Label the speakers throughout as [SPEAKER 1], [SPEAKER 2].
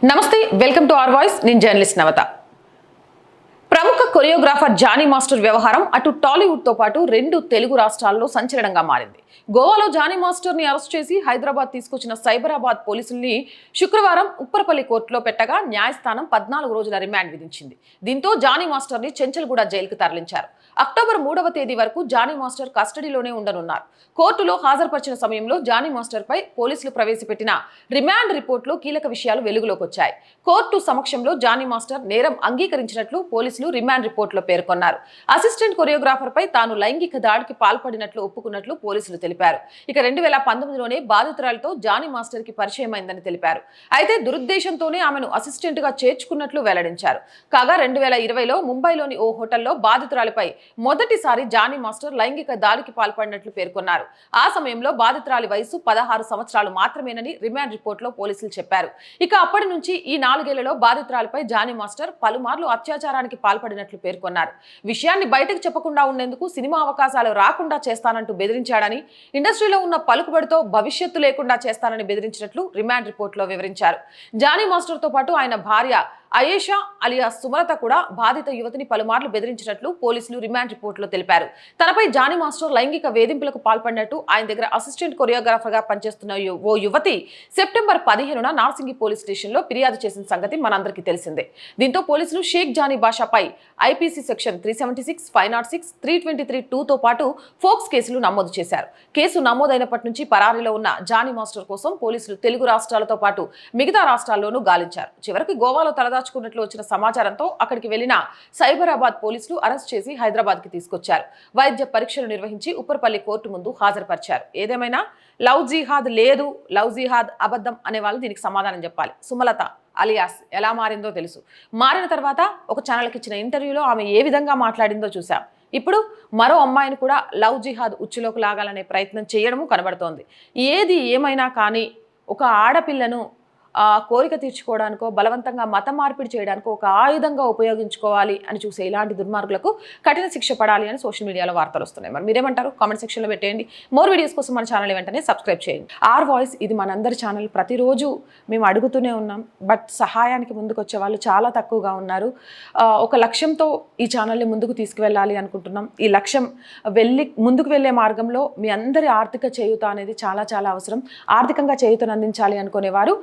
[SPEAKER 1] నమస్తే welcome to our voice నేను journalist నవత ప్రముఖ కొరియోగ్రాఫర్ జానీ మాస్టర్ వ్యవహారం అటు టాలీవుడ్ తో పాటు రెండు తెలుగు రాష్ట్రాల్లో సంచలనంగా మారింది. గోవాలో జానీ మాస్టర్ ని అరెస్ట్ చేసి హైదరాబాద్ తీసుకొచ్చిన సైబరాబాద్ పోలీసుల్ని శుక్రవారం ఉప్పరపల్లి కోర్టులో పెట్టగా న్యాయస్థానం 14 రోజుల రిమాండ్ విధించింది. దీంతో జానీ మాస్టర్ ని చెంచల్గూడ జైలుకు తరలించారు. అక్టోబర్ 3వ తేదీ వరకు జానీ మాస్టర్ కస్టడీలోనే ఉండనున్నారు. కోర్టులో హాజరుపరిచిన సమయంలో జానీ మాస్టర్ పై పోలీసులు ప్రవేశపెట్టిన రిమాండ్ రిపోర్టులో కీలక విషయాలు వెలుగులోకి వచ్చాయి. కోర్టు సమక్షంలో జానీ మాస్టర్ నేరం అంగీకరించినట్లు పోలీసులు రిమాండ్ రిపోర్టులో పేర్కొన్నారు. అసిస్టెంట్ కొరియోగ్రాఫర్ పై తాను లైంగిక దాడికి పాల్పడినట్లు ఒప్పుకున్నట్లు పోలీసులు తెలిపారు. ఇక 2019లోనే బాధితురాలతో జానీ మాస్టర్ కి పరిచయమైందని తెలిపారు. అయితే దురుద్దేశంతోనే ఆమెను అసిస్టెంట్ గా చేర్చుకున్నట్లు వెల్లడించారు. కాగా 2020లో ముంబైలోని ఓ హోటల్లో బాధితురాలిపై మొదటిసారి జానీ మాస్టర్ లైంగిక దాడికి పాల్పడినట్లు పేర్కొన్నారు. ఆ సమయంలో బాధితురాలి వయసు 16 సంవత్సరాలు మాత్రమేనని రిమాండ్ రిపోర్టులో పోలీసులు చెప్పారు. ఇక అప్పటి నుంచి ఈ 4 ఏళ్లలో బాధితురాలిపై జానీ మాస్టర్ పలుమార్లు అత్యాచారానికి పాల్పడినట్లు పేర్కొన్నారు. విషయాన్ని బయటకు చెప్పకుండా ఉండేందుకు సినిమా అవకాశాలు రాకుండా చేస్తానంటూ బెదిరించాడని, ఇండస్ట్రీలో ఉన్న పలుకుబడితో భవిష్యత్తు లేకుండా చేస్తానని బెదిరించినట్లు రిమాండ్ రిపోర్టులో వివరించారు. జానీ మాస్టర్ తో పాటు ఆయన భార్య అయేషా అలియా సుమలత కూడా బాధిత యువతిని పలుమార్లు బెదిరించినట్లు పోలీసులు రిమాండ్ రిపోర్టులో తెలిపారు. తనపై జానీ మాస్టర్ లైంగిక వేధింపులకు పాల్పడినట్టు ఆయన దగ్గర అసిస్టెంట్ కొరియోగ్రాఫర్ గా పనిచేస్తున్న ఓ యువతి సెప్టెంబర్ 15న నార్సింగి పోలీస్ స్టేషన్ లో ఫిర్యాదు చేసిన సంగతి మనందరికీ తెలిసిందే. దీంతో పోలీసులు షేక్ జానీ బాషాపై ఐపీసీ సెక్షన్ 376, 506, 323(2)తో పాటు ఫోక్స్ కేసులు నమోదు చేశారు. కేసు నమోదైనప్పటి నుంచి పరారీలో ఉన్న జానీ మాస్టర్ కోసం పోలీసులు తెలుగు రాష్ట్రాలతో పాటు మిగతా రాష్ట్రాల్లోనూ గాలించారు. చివరికి గోవాలో తలదాచుకున్నట్లు వచ్చిన సమాచారంతో అక్కడికి వెళ్లిన సైబరాబాద్ పోలీసులు అరెస్ట్ చేసి హైదరాబాద్ కి తీసుకొచ్చారు. వైద్య పరీక్షలు నిర్వహించి ఉప్పరపల్లి కోర్టు ముందు హాజరుపరిచారు. ఏదేమైనా లవ్ జిహాద్ లేదు, లవ్ జిహాద్ అబద్ధం అనే వాళ్ళు దీనికి సమాధానం చెప్పాలి. సుమలత అలియాస్ ఎలా మారిందో తెలుసు. మారిన తర్వాత ఒక ఛానల్కి ఇచ్చిన ఇంటర్వ్యూలో ఆమె ఏ విధంగా మాట్లాడిందో చూసాం. ఇప్పుడు మరో అమ్మాయిని కూడా లవ్ జిహాద్ ఉచ్చులోకి లాగాలనే ప్రయత్నం చేయడము కనబడుతోంది. ఏది ఏమైనా కానీ ఒక ఆడపిల్లను కోరిక తీర్చుకోవడానికో బలవంతంగా మత మార్పిడి చేయడానికో ఒక ఆయుధంగా ఉపయోగించుకోవాలి అని చూసే ఇలాంటి దుర్మార్గులకు కఠిన శిక్ష పడాలి అని సోషల్ మీడియాలో వార్తలు వస్తున్నాయి. మరి మీరేమంటారు? కామెంట్ సెక్షన్లో పెట్టేయండి. మోర్ వీడియోస్ కోసం మన ఛానల్ వెంటనే సబ్స్క్రైబ్ చేయండి. ఆర్ వాయిస్ ఇది మనందరి ఛానల్. ప్రతిరోజు మేము అడుగుతూనే ఉన్నాం, బట్ సహాయానికి ముందుకు వచ్చే వాళ్ళు చాలా తక్కువగా ఉన్నారు. ఒక లక్ష్యంతో ఈ ఛానల్ని ముందుకు తీసుకువెళ్ళాలి అనుకుంటున్నాం. ఈ లక్ష్యం ముందుకు వెళ్ళే మార్గంలో మీ అందరి ఆర్థిక చేయూత అనేది చాలా చాలా అవసరం. ఆర్థికంగా చేయూతను అందించాలి అనుకునేవారు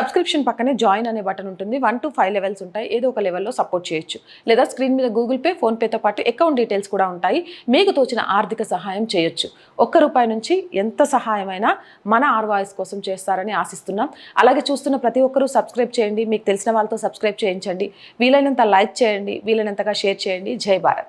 [SPEAKER 1] సబ్స్క్రిప్షన్ పక్కనే జాయిన్ అనే బటన్ ఉంటుంది. 1 to 5 లెవెల్స్ ఉంటాయి. ఏదో ఒక లెవెల్లో సపోర్ట్ చేయొచ్చు. లేదా స్క్రీన్ మీద గూగుల్ పే, ఫోన్పేతో పాటు అకౌంట్ డీటెయిల్స్ కూడా ఉంటాయి. మీకు తోచిన ఆర్థిక సహాయం చేయొచ్చు. ₹1 నుంచి ఎంత సహాయమైనా మన ఆర్ వాయిస్ కోసం చేస్తారని ఆశిస్తున్నాం. అలాగే చూస్తున్న ప్రతి ఒక్కరూ సబ్స్క్రైబ్ చేయండి. మీకు తెలిసిన వాళ్ళతో సబ్స్క్రైబ్ చేయించండి. వీలైనంత లైక్ చేయండి, వీలైనంతగా షేర్ చేయండి. జై భారత్.